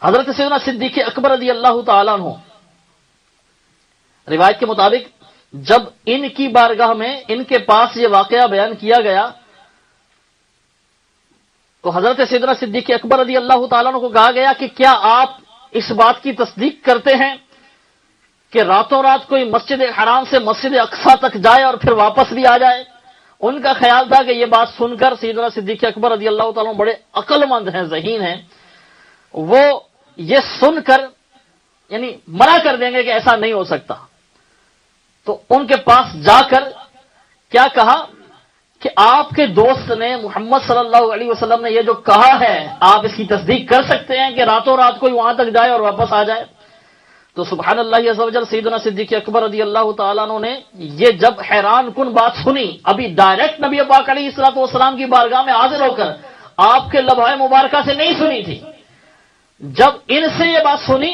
حضرت سیدنا صدیق اکبر رضی اللہ تعالیٰ عنہ روایت کے مطابق جب ان کی بارگاہ میں ان کے پاس یہ واقعہ بیان کیا گیا تو حضرت سیدنا صدیق اکبر رضی اللہ تعالیٰ عنہ کو کہا گیا کہ کیا آپ اس بات کی تصدیق کرتے ہیں کہ راتوں رات کوئی مسجد حرام سے مسجد اقصی تک جائے اور پھر واپس بھی آ جائے؟ ان کا خیال تھا کہ یہ بات سن کر سیدنا صدیق اکبر رضی اللہ تعالیٰ عنہ بڑے عقل مند ہیں، ذہین ہیں، وہ یہ سن کر یعنی منع کر دیں گے کہ ایسا نہیں ہو سکتا. تو ان کے پاس جا کر کیا کہا کہ آپ کے دوست نے محمد صلی اللہ علیہ وسلم نے یہ جو کہا ہے آپ اس کی تصدیق کر سکتے ہیں کہ راتوں رات کوئی وہاں تک جائے اور واپس آ جائے؟ تو سبحان اللہ عز و جل سیدنا صدیق اکبر رضی اللہ تعالیٰ عنہ نے یہ جب حیران کن بات سنی، ابھی ڈائریکٹ نبی پاک علیہ الصلوۃ والسلام کی بارگاہ میں حاضر ہو کر آپ کے لبھائے مبارکہ سے نہیں سنی تھی، جب ان سے یہ بات سنی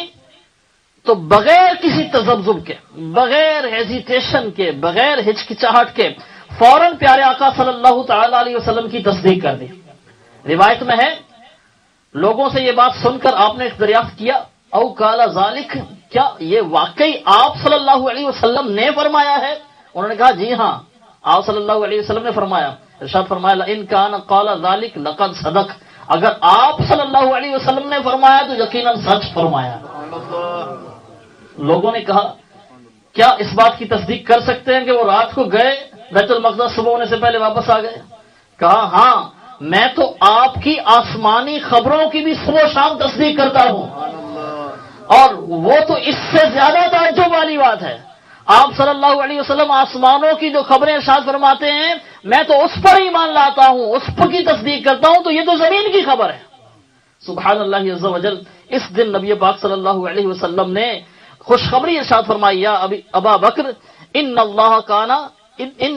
تو بغیر کسی تذبذب کے، بغیر ہیزیٹیشن کے، بغیر ہچکچاہٹ کے فوراً پیارے آقا صلی اللہ تعالی علیہ وسلم کی تصدیق کر دی. روایت میں ہے لوگوں سے یہ بات سن کر آپ نے دریافت کیا او قال ذالک، کیا یہ واقعی آپ صلی اللہ علیہ وسلم نے فرمایا ہے؟ انہوں نے کہا جی ہاں آپ صلی اللہ علیہ وسلم نے فرمایا. ارشاد فرمایا ان کان قال ذالک لقد صدق، اگر آپ صلی اللہ علیہ وسلم نے فرمایا تو یقیناً سچ فرمایا. لوگوں نے کہا کیا اس بات کی تصدیق کر سکتے ہیں کہ وہ رات کو گئے بیت المقدس صبح ہونے سے پہلے واپس آ گئے؟ کہا ہاں میں تو آپ کی آسمانی خبروں کی بھی صبح و شام تصدیق کرتا ہوں، اور وہ تو اس سے زیادہ تعجب والی بات ہے. آپ صلی اللہ علیہ وسلم آسمانوں کی جو خبریں ارشاد فرماتے ہیں میں تو اس پر ایمان لاتا ہوں، اس پر کی تصدیق کرتا ہوں، تو یہ تو زمین کی خبر ہے. سبحان اللہ عز و جل. اس دن نبی پاک صلی اللہ علیہ وسلم نے خوشخبری ارشاد فرمائی یا ابا بکر ان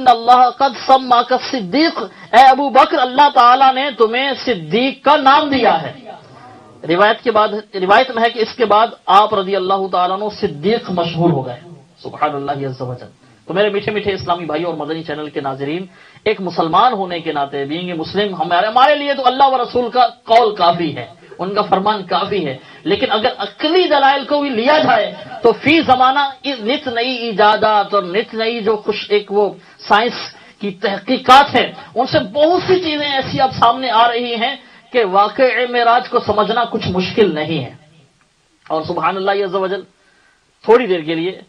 اللہ قد سماک صدیق، اے ابو بکر اللہ تعالیٰ نے تمہیں صدیق کا نام دیا ہے. روایت میں ہے کہ اس کے بعد آپ رضی اللہ تعالیٰ عنہ صدیق مشہور ہو گئے. سبحان اللہ عز و جل. تو میرے میٹھے میٹھے اسلامی بھائی اور مدنی چینل کے ناظرین، ایک مسلمان ہونے کے ناطے بینگ مسلم ہمارے لیے تو اللہ و رسول کا قول کافی ہے، ان کا فرمان کافی ہے، لیکن اگر عقلی دلائل کو بھی لیا جائے تو فی زمانہ نت نئی ایجادات اور نت نئی جو وہ سائنس کی تحقیقات ہیں ان سے بہت سی چیزیں ایسی اب سامنے آ رہی ہیں کہ واقعہ معراج کو سمجھنا کچھ مشکل نہیں ہے. اور سبحان اللہ عز و جل تھوڑی دیر کے لیے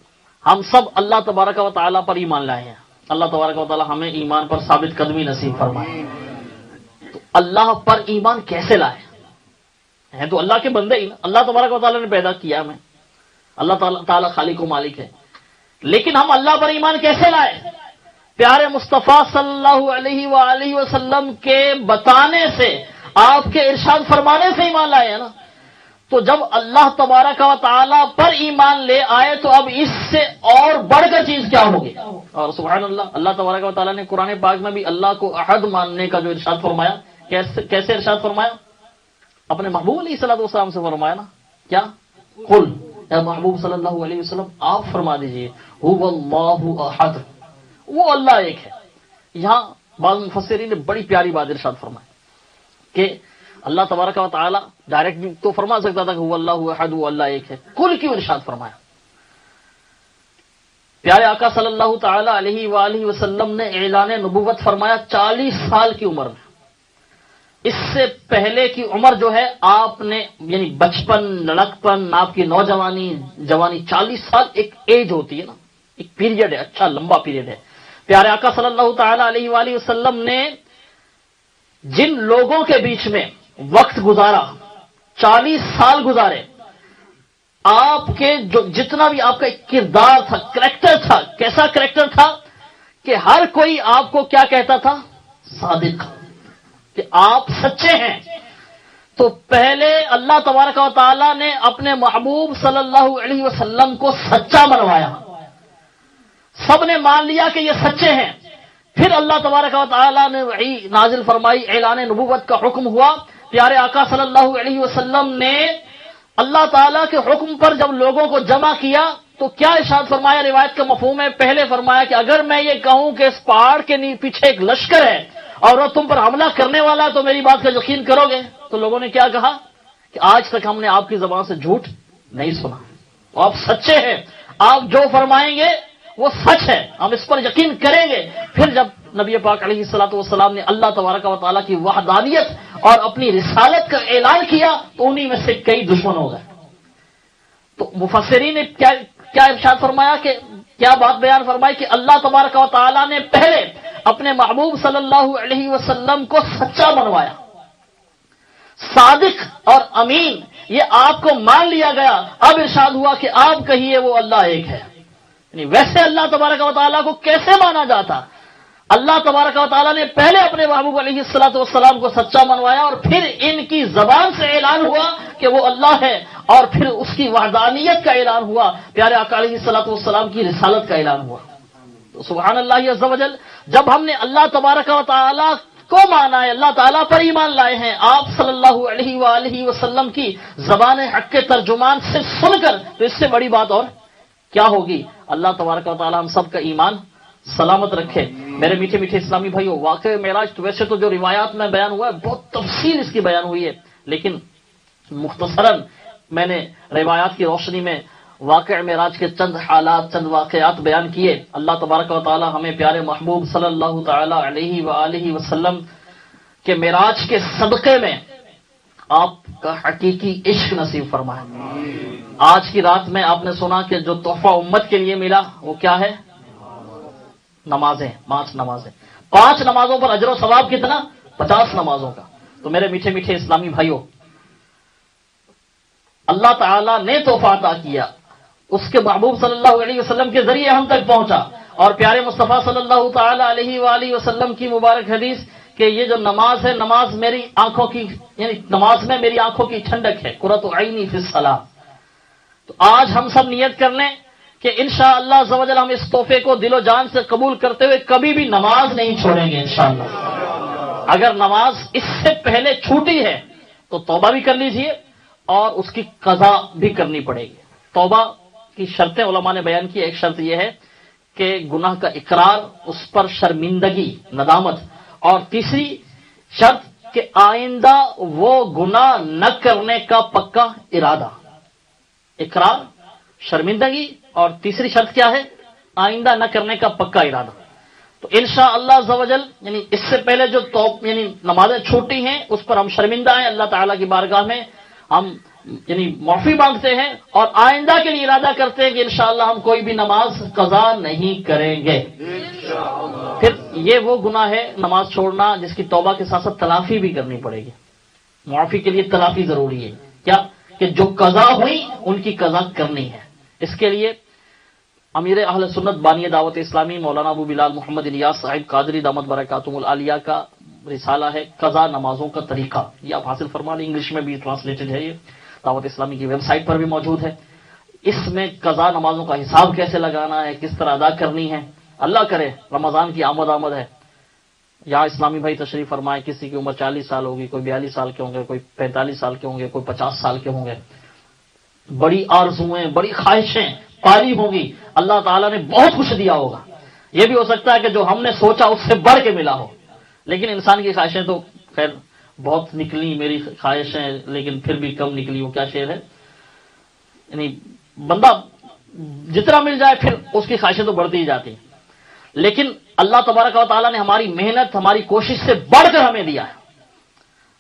ہم سب اللہ تبارک و تعالیٰ پر ایمان لائے ہیں. اللہ تبارک و تعالیٰ ہمیں ایمان پر ثابت قدمی نصیب فرمائے. تو اللہ پر ایمان کیسے لائے؟ ہیں تو اللہ کے بندے ہی نا، اللہ تبارک و تعالیٰ نے پیدا کیا ہمیں، اللہ تعالیٰ خالق و مالک ہے، لیکن ہم اللہ پر ایمان کیسے لائے؟ پیارے مصطفیٰ صلی اللہ علیہ وآلہ وسلم کے بتانے سے، آپ کے ارشاد فرمانے سے ایمان لائے ہیں نا. تو جب اللہ تبارک و تعالیٰ پر ایمان لے آئے تو اب اس سے اور بڑھ کر چیز کیا ہوگی؟ اور سبحان اللہ تبارک و تعالیٰ نے قرآن پاک میں بھی اللہ کو احد ماننے کا جو ارشاد فرمایا، کیسے ارشاد فرمایا؟ اپنے محبوب علیہ الصلوۃ والسلام سے فرمایا نا، کیا قل، اے محبوب صلی اللہ علیہ وسلم آپ فرما دیجئے هو اللہ احد، وہ اللہ ایک ہے. یہاں بعض مفسرین نے بڑی پیاری بات ارشاد فرمائی کہ اللہ تبارک و تعالی ڈائریکٹ بھی تو فرما سکتا تھا کہ هو اللہ احد، وہ اللہ ایک ہے، قل کیوں ارشاد فرمایا؟ پیارے آقا صلی اللہ تعالی علیہ وآلہ وسلم نے اعلان نبوت فرمایا 40 سال کی عمر میں. اس سے پہلے کی عمر جو ہے آپ نے یعنی بچپن، لڑکپن، آپ کی نوجوانی، جوانی، 40 سال ایک ایج ہوتی ہے نا، ایک پیریڈ ہے، اچھا لمبا پیریڈ ہے. پیارے آقا صلی اللہ تعالی علیہ وآلہ وسلم نے جن لوگوں کے بیچ میں وقت گزارا، 40 سال گزارے، آپ کے جو جتنا بھی آپ کا کردار تھا، کریکٹر تھا، کیسا کریکٹر تھا کہ ہر کوئی آپ کو کیا کہتا تھا؟ صادق، کہ آپ سچے ہیں. تو پہلے اللہ تبارک و تعالی نے اپنے محبوب صلی اللہ علیہ وسلم کو سچا بنوایا، سب نے مان لیا کہ یہ سچے ہیں. پھر اللہ تبارک و تعالی نے وحی نازل فرمائی، اعلان نبوت کا حکم ہوا. پیارے آقا صلی اللہ علیہ وسلم نے اللہ تعالیٰ کے حکم پر جب لوگوں کو جمع کیا تو کیا ارشاد فرمایا؟ روایت کا مفہوم ہے، پہلے فرمایا کہ اگر میں یہ کہوں کہ اس پہاڑ کے پیچھے ایک لشکر ہے اور وہ تم پر حملہ کرنے والا ہے تو میری بات کا یقین کرو گے؟ تو لوگوں نے کیا کہا کہ آج تک ہم نے آپ کی زبان سے جھوٹ نہیں سنا، آپ سچے ہیں، آپ جو فرمائیں گے وہ سچ ہے، ہم اس پر یقین کریں گے. پھر جب نبی پاک علیہ الصلوۃ والسلام نے اللہ تبارک و تعالیٰ کی وحدانیت اور اپنی رسالت کا اعلان کیا تو انہی میں سے کئی دشمن ہو گئے. تو مفسرین نے کیا ارشاد فرمایا کہ کیا بات بیان فرمائی کہ اللہ تبارک و تعالیٰ نے پہلے اپنے محبوب صلی اللہ علیہ وسلم کو سچا بنوایا، صادق اور امین، یہ آپ کو مان لیا گیا. اب ارشاد ہوا کہ آپ کہیے وہ اللہ ایک ہے. یعنی ویسے اللہ تبارک و تعالیٰ کو کیسے مانا جاتا؟ اللہ تبارک و تعالیٰ نے پہلے اپنے محبوب علیہ الصلوۃ والسلام کو سچا منوایا اور پھر ان کی زبان سے اعلان ہوا کہ وہ اللہ ہے، اور پھر اس کی وحدانیت کا اعلان ہوا، پیارے آقا علیہ الصلوۃ والسلام کی رسالت کا اعلان ہوا. تو سبحان اللہ عز و جل، جب ہم نے اللہ تبارک و تعالیٰ کو مانا ہے، اللہ تعالیٰ پر ایمان لائے ہیں، آپ صلی اللہ علیہ وآلہ وسلم کی زبان حق کے ترجمان سے سن کر، تو اس سے بڑی بات اور کیا ہوگی؟ اللہ تبارک و تعالیٰ ہم سب کا ایمان سلامت رکھے. میرے میٹھے میٹھے اسلامی بھائیو، واقع معراج تو ویسے تو جو روایات میں بیان ہوا ہے بہت تفصیل اس کی بیان ہوئی ہے، لیکن مختصراً میں نے روایات کی روشنی میں واقع معراج کے چند حالات، چند واقعات بیان کیے. اللہ تبارک و تعالی ہمیں پیارے محبوب صلی اللہ تعالی علیہ وآلہ وسلم کے معراج کے صدقے میں آپ کا حقیقی عشق نصیب فرمائے. آج کی رات میں آپ نے سنا کہ جو تحفہ امت کے لیے ملا وہ کیا ہے؟ نمازیں، 5 نمازیں. 5 نمازوں پر اجر و ثواب کتنا؟ 50 نمازوں کا. تو میرے میٹھے میٹھے اسلامی بھائیوں، اللہ تعالیٰ نے تحفہ عطا کیا، اس کے محبوب صلی اللہ علیہ وسلم کے ذریعے ہم تک پہنچا، اور پیارے مصطفیٰ صلی اللہ تعالی علیہ وآلہ وسلم کی مبارک حدیث کہ یہ جو نماز ہے، نماز میری آنکھوں کی، یعنی نماز میں میری آنکھوں کی ٹھنڈک ہے، قرۃ عینی فی الصلاۃ. تو آج ہم سب نیت کر لیں کہ انشاءاللہ عز و جل ہم اس تحفے کو دل و جان سے قبول کرتے ہوئے کبھی بھی نماز نہیں چھوڑیں گے انشاءاللہ. اگر نماز اس سے پہلے چھوٹی ہے تو توبہ بھی کر لیجئے اور اس کی قضا بھی کرنی پڑے گی. توبہ کی شرطیں علماء نے بیان کی. ایک شرط یہ ہے کہ گناہ کا اقرار، اس پر شرمندگی، ندامت، اور تیسری شرط کہ آئندہ وہ گناہ نہ کرنے کا پکا ارادہ. اقرار، شرمندگی، اور تیسری شرط کیا ہے؟ آئندہ نہ کرنے کا پکا ارادہ. تو انشاءاللہ عز و جل یعنی اس سے پہلے جو یعنی نمازیں چھوٹی ہیں اس پر ہم شرمندہ ہیں، اللہ تعالیٰ کی بارگاہ میں ہم یعنی معافی مانگتے ہیں اور آئندہ کے لیے ارادہ کرتے ہیں کہ انشاءاللہ ہم کوئی بھی نماز قضا نہیں کریں گے. پھر یہ وہ گناہ ہے نماز چھوڑنا جس کی توبہ کے ساتھ ساتھ تلافی بھی کرنی پڑے گی. معافی کے لیے تلافی ضروری ہے. کیا کہ جو قضا ہوئی ان کی قضا کرنی ہے. اس کے لیے امیر اہل سنت بانی دعوت اسلامی مولانا ابو بلال محمد الیاس صاحب قادری دامت برکاتہم العالیہ کا رسالہ ہے قضا نمازوں کا طریقہ. یہ آپ حاصل فرما لیں، انگلش میں بھی ٹرانسلیٹڈ ہے، یہ دعوت اسلامی کی ویب سائٹ پر بھی موجود ہے. اس میں قضا نمازوں کا حساب کیسے لگانا ہے، کس طرح ادا کرنی ہے. اللہ کرے رمضان کی آمد ہے. یہاں اسلامی بھائی تشریف فرمائے، کسی کی عمر 40 سال ہوگی، کوئی 42 سال کے ہوں گے، کوئی 45 سال کے ہوں گے، کوئی 50 سال کے ہوں گے. بڑی آرزویں، بڑی خواہشیں پاری ہوں گی. اللہ تعالیٰ نے بہت کچھ دیا ہوگا. یہ بھی ہو سکتا ہے کہ جو ہم نے سوچا اس سے بڑھ کے ملا ہو، لیکن انسان کی خواہشیں تو خیر بہت نکلی میری خواہشیں، لیکن پھر بھی کم نکلی. وہ کیا شعر ہے؟ یعنی بندہ جتنا مل جائے پھر اس کی خواہشیں تو بڑھتی ہی جاتی ہیں، لیکن اللہ تبارک و تعالیٰ نے ہماری محنت، ہماری کوشش سے بڑھ کر ہمیں دیا ہے.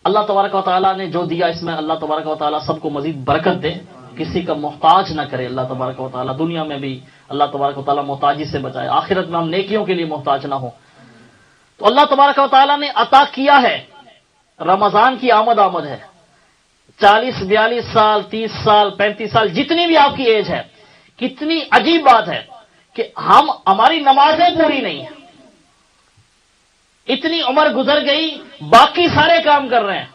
اللہ تبارک و تعالیٰ نے جو دیا اس میں اللہ تبارک و تعالیٰ سب کو مزید برکت دے. کسی کا محتاج نہ کرے اللہ تبارک و تعالیٰ. دنیا میں بھی اللہ تبارک و تعالیٰ محتاجی سے بچائے, آخرت میں ہم نیکیوں کے لیے محتاج نہ ہوں. تو اللہ تبارک و تعالیٰ نے عطا کیا ہے. رمضان کی آمد ہے. 40 42 سال 30 سال 35 سال جتنی بھی آپ کی ایج ہے, کتنی عجیب بات ہے کہ ہماری نمازیں پوری نہیں ہیں. اتنی عمر گزر گئی, باقی سارے کام کر رہے ہیں,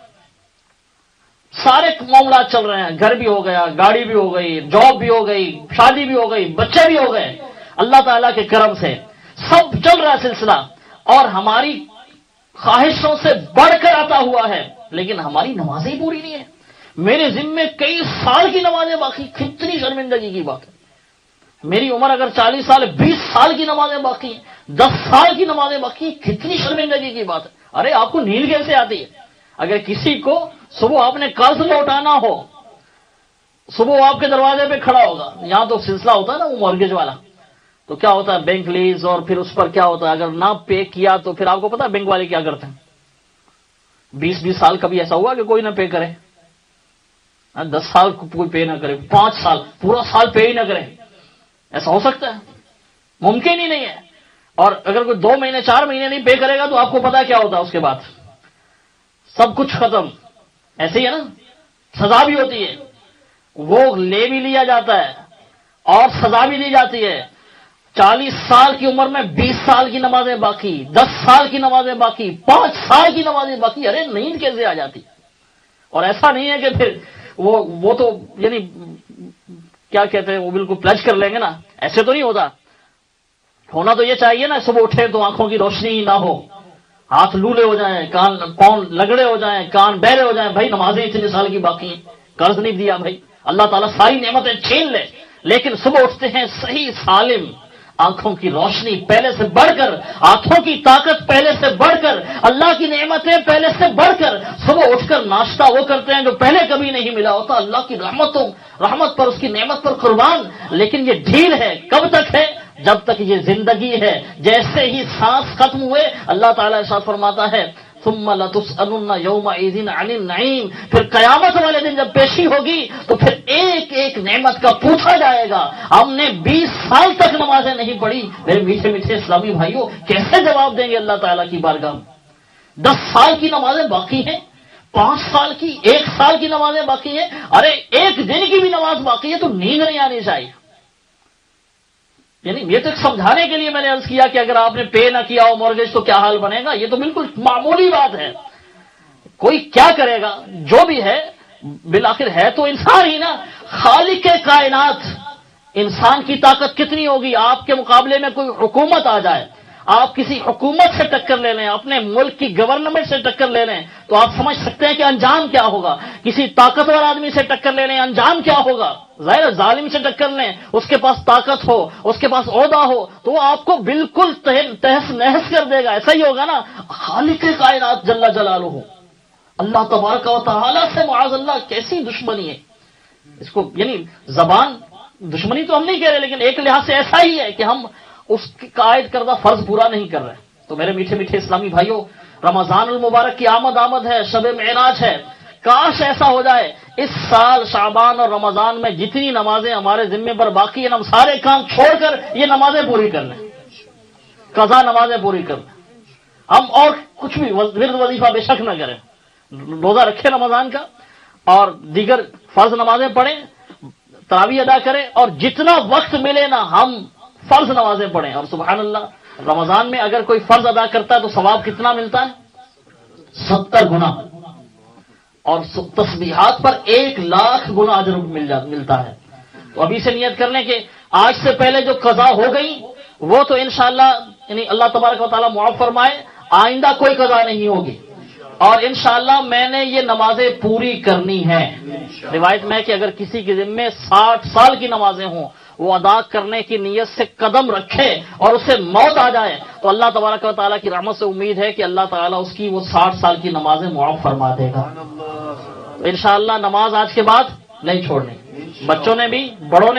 سارے معاملات چل رہے ہیں, گھر بھی ہو گیا, گاڑی بھی ہو گئی, جاب بھی ہو گئی, شادی بھی ہو گئی, بچے بھی ہو گئے, اللہ تعالیٰ کے کرم سے سب چل رہا ہے سلسلہ, اور ہماری خواہشوں سے بڑھ کر آتا ہوا ہے, لیکن ہماری نمازیں ہی پوری نہیں ہے. میرے ذمے کئی سال کی نمازیں باقی, کتنی شرمندگی کی بات ہے. میری عمر اگر 40 سال 20 سال کی نمازیں باقی ہیں, 10 سال کی نمازیں باقی, کتنی شرمندگی کی بات ہے. ارے آپ کو نیند کیسے آتی ہے؟ اگر کسی کو صبح آپ نے قرض لوٹانا ہو, صبح آپ کے دروازے پہ کھڑا ہوگا, یہاں تو سلسلہ ہوتا ہے نا وہ مارگیج والا, تو کیا ہوتا ہے بینک لیز, اور پھر اس پر کیا ہوتا ہے اگر نہ پے کیا تو پھر آپ کو پتا ہے بینک والے کیا کرتے ہیں. 20 سال کبھی ایسا ہوا کہ کوئی نہ پے کرے, 10 سال کوئی پے نہ کرے, 5 سال پورا سال پے ہی نہ کرے, ایسا ہو سکتا ہے؟ ممکن ہی نہیں ہے. اور اگر کوئی 2 مہینے 4 مہینے نہیں پے کرے گا تو آپ کو پتا کیا ہوتا ہے اس کے بعد, سب کچھ ختم. ایسے ہی ہے نا, سزا بھی ہوتی ہے, وہ لے بھی لیا جاتا ہے اور سزا بھی دی جاتی ہے. 40 سال کی عمر میں 20 سال کی نمازیں باقی, 10 سال کی نمازیں باقی, 5 سال کی نمازیں باقی. ارے نیند کیسے آ جاتی؟ اور ایسا نہیں ہے کہ پھر وہ تو یعنی کیا کہتے ہیں وہ بالکل پلج کر لیں گے نا, ایسے تو نہیں ہوتا. ہونا تو یہ چاہیے نا, صبح اٹھے تو آنکھوں کی روشنی ہی نہ ہو, ہاتھ لولے ہو جائیں, کان پاؤں لگڑے ہو جائیں, کان بہرے ہو جائیں. بھائی نمازیں اتنے سال کی باقی ہیں, قرض نہیں دیا بھائی, اللہ تعالیٰ ساری نعمتیں چھین لے, لیکن صبح اٹھتے ہیں صحیح سالم, آنکھوں کی روشنی پہلے سے بڑھ کر, آنکھوں کی طاقت پہلے سے بڑھ کر, اللہ کی نعمتیں پہلے سے بڑھ کر, صبح اٹھ کر ناشتہ وہ کرتے ہیں جو پہلے کبھی نہیں ملا ہوتا. اللہ کی رحمت پر, اس کی نعمت پر قربان. لیکن یہ ڈھیل ہے, کب تک ہے؟ جب تک یہ زندگی ہے. جیسے ہی سانس ختم ہوئے اللہ تعالیٰ ارشاد فرماتا ہے ثم لتسألن یومئذ عن النعیم, پھر قیامت والے دن جب پیشی ہوگی تو پھر ایک ایک نعمت کا پوچھا جائے گا. ہم نے 20 سال تک نمازیں نہیں پڑھی, میرے میٹھے میٹھے اسلامی بھائیوں, کیسے جواب دیں گے اللہ تعالیٰ کی بارگاہ میں؟ 10 سال کی نمازیں باقی ہیں, 5 سال کی, 1 سال کی نمازیں باقی ہیں. ارے 1 دن کی بھی نماز باقی ہے تو نیند نہیں آنی چاہیے. یعنی یہ تو سمجھانے کے لیے میں نے عرض کیا کہ اگر آپ نے پے نہ کیا ہو مورگیج تو کیا حال بنے گا. یہ تو بالکل معمولی بات ہے, کوئی کیا کرے گا. جو بھی ہے بالآخر ہے تو انسان ہی نا. خالق کائنات, انسان کی طاقت کتنی ہوگی؟ آپ کے مقابلے میں کوئی حکومت آ جائے, آپ کسی حکومت سے ٹکر لے لیں, اپنے ملک کی گورنمنٹ سے ٹکر لے لیں, تو آپ سمجھ سکتے ہیں کہ انجام کیا ہوگا. کسی طاقتور آدمی سے ٹکر لے لیں, انجام کیا ہوگا. ظاہر ظالم سے ٹکر لیں, اس کے پاس طاقت ہو, اس کے پاس عہدہ ہو, تو وہ آپ کو بالکل تہس نہس کر دے گا. ایسا ہی ہوگا نا. خالق کائنات جل جلالہ, اللہ تبارک و تعالی سے معاذ اللہ کیسی دشمنی ہے. اس کو یعنی زبان دشمنی تو ہم نہیں کہہ رہے, لیکن ایک لحاظ سے ایسا ہی ہے کہ ہم اس کی عائد کردہ فرض پورا نہیں کر رہے. تو میرے میٹھے میٹھے اسلامی بھائیوں, رمضان المبارک کی آمد ہے, شب معراج ہے. کاش ایسا ہو جائے اس سال شعبان اور رمضان میں جتنی نمازیں ہمارے ذمے پر باقی ہیں, ہم سارے کام چھوڑ کر یہ نمازیں پوری کر لیں, قضا نمازیں پوری کر لیں. ہم اور کچھ بھی ورد وظیفہ بے شک نہ کریں, روزہ رکھیں رمضان کا, اور دیگر فرض نمازیں پڑھیں, تراویح ادا کریں, اور جتنا وقت ملے نا ہم فرض نمازیں پڑھیں. اور سبحان اللہ, رمضان میں اگر کوئی فرض ادا کرتا ہے تو ثواب کتنا ملتا ہے؟ 70 گنا, اور تسبیحات پر 1,00,000 گنا اجر ملتا ہے. تو ابھی سے نیت کر لیں کہ آج سے پہلے جو قضا ہو گئی وہ تو انشاءاللہ یعنی اللہ تبارک و تعالیٰ معاف فرمائے, آئندہ کوئی قضا نہیں ہوگی, اور انشاءاللہ میں نے یہ نمازیں پوری کرنی ہیں. روایت میں کہ اگر کسی کے ذمے 60 سال کی نمازیں ہوں, وہ ادا کرنے کی نیت سے قدم رکھے اور اسے موت آ جائے, تو اللہ تبارک و تعالیٰ کی رحمت سے امید ہے کہ اللہ تعالیٰ اس کی وہ 60 سال کی نمازیں معاف فرما دے گا. تو انشاءاللہ نماز آج کے بعد نہیں چھوڑنی, بچوں نے بھی, بڑوں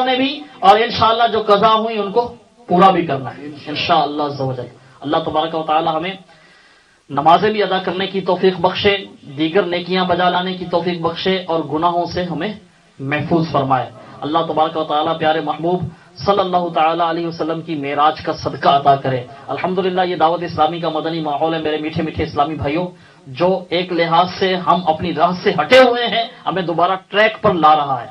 نے بھی, اور انشاءاللہ جو قضا ہوئی ان کو پورا بھی کرنا ہے انشاءاللہ عز و جل. اللہ تبارک و تعالیٰ ہمیں نمازیں بھی ادا کرنے کی توفیق بخشے, دیگر نیکیاں بجا لانے کی توفیق بخشے, اور گناہوں سے ہمیں محفوظ فرمائے. اللہ تبارک و تعالیٰ پیارے محبوب صلی اللہ تعالیٰ علیہ وسلم کی معراج کا صدقہ عطا کرے. الحمدللہ یہ دعوت اسلامی کا مدنی ماحول ہے میرے میٹھے میٹھے اسلامی بھائیوں، جو ایک لحاظ سے ہم اپنی راہ سے ہٹے ہوئے ہیں ہمیں دوبارہ ٹریک پر لا رہا ہے.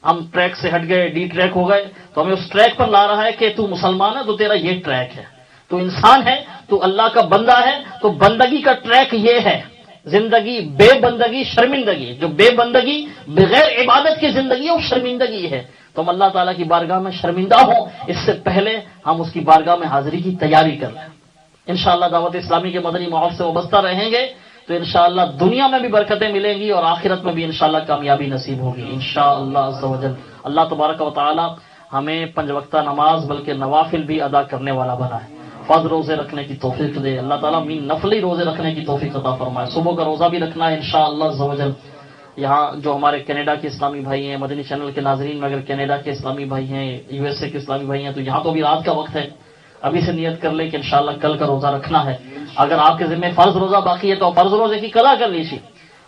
ہم ٹریک سے ہٹ گئے، ڈی ٹریک ہو گئے، تو ہمیں اس ٹریک پر لا رہا ہے کہ تو مسلمان ہے تو تیرا یہ ٹریک ہے، تو انسان ہے تو اللہ کا بندہ ہے تو بندگی کا ٹریک یہ ہے. زندگی بے بندگی شرمندگی، جو بے بندگی بغیر عبادت کی زندگی ہے وہ شرمندگی ہے. تو ہم اللہ تعالیٰ کی بارگاہ میں شرمندہ ہوں اس سے پہلے ہم اس کی بارگاہ میں حاضری کی تیاری کر لیں. انشاءاللہ دعوت اسلامی کے مدنی ماحول سے وابستہ رہیں گے تو انشاءاللہ دنیا میں بھی برکتیں ملیں گی اور آخرت میں بھی انشاءاللہ کامیابی نصیب ہوگی انشاءاللہ عز و جل. اللہ تبارک و تعالی ہمیں 5 وقتہ نماز بلکہ نوافل بھی ادا کرنے والا بنائے. فرض روزے رکھنے کی توفیق دے اللہ تعالیٰ. نفلی روزے رکھنے کی توفیق عطا فرمائے. صبح کا روزہ بھی رکھنا ہے انشاءاللہ عز و جل. یہاں جو ہمارے کینیڈا کے اسلامی بھائی ہیں، مدنی چینل کے ناظرین میں اگر کینیڈا کے اسلامی بھائی ہیں، یو ایس اے کے اسلامی بھائی ہیں، تو یہاں تو بھی رات کا وقت ہے. ابھی سے نیت کر لیں کہ انشاءاللہ کل کا روزہ رکھنا ہے. اگر آپ کے ذمہ فرض روزہ باقی ہے تو آپ فرض روزے کی قضا کر لیجیے،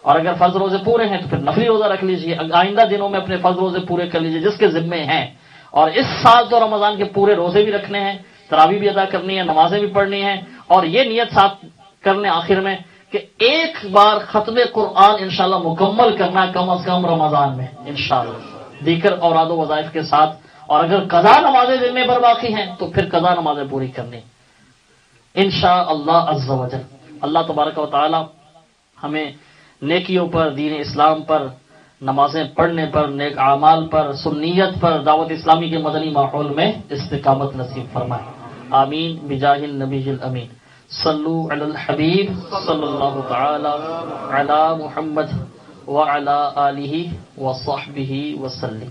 اور اگر فرض روزے پورے ہیں تو پھر نفلی روزہ رکھ لیجیے. آئندہ دنوں میں اپنے فرض روزے پورے کر لیجیے جس کے ذمے ہیں. اور اس سال تو رمضان کے پورے روزے بھی رکھنے ہیں، تراویح بھی ادا کرنی ہے، نمازیں بھی پڑھنی ہیں، اور یہ نیت ساتھ کر لیں آخر میں کہ ایک بار ختم قرآن انشاءاللہ مکمل کرنا کم از کم رمضان میں انشاءاللہ، دیگر اوراد و وظائف کے ساتھ. اور اگر قضا نمازیں ذمہ پر باقی ہیں تو پھر قضا نمازیں پوری کرنی انشاءاللہ عز و جل. اللہ تبارک و تعالی ہمیں نیکیوں پر، دین اسلام پر، نمازیں پڑھنے پر، نیک اعمال پر، سنیت پر، دعوت اسلامی کے مدنی ماحول میں استقامت نصیب فرمائے. آمین بجاہ النبی الامین. صلو علی الحبیب صلی اللہ تعالی علی محمد وعلی آلہ وصحبہ وسلم.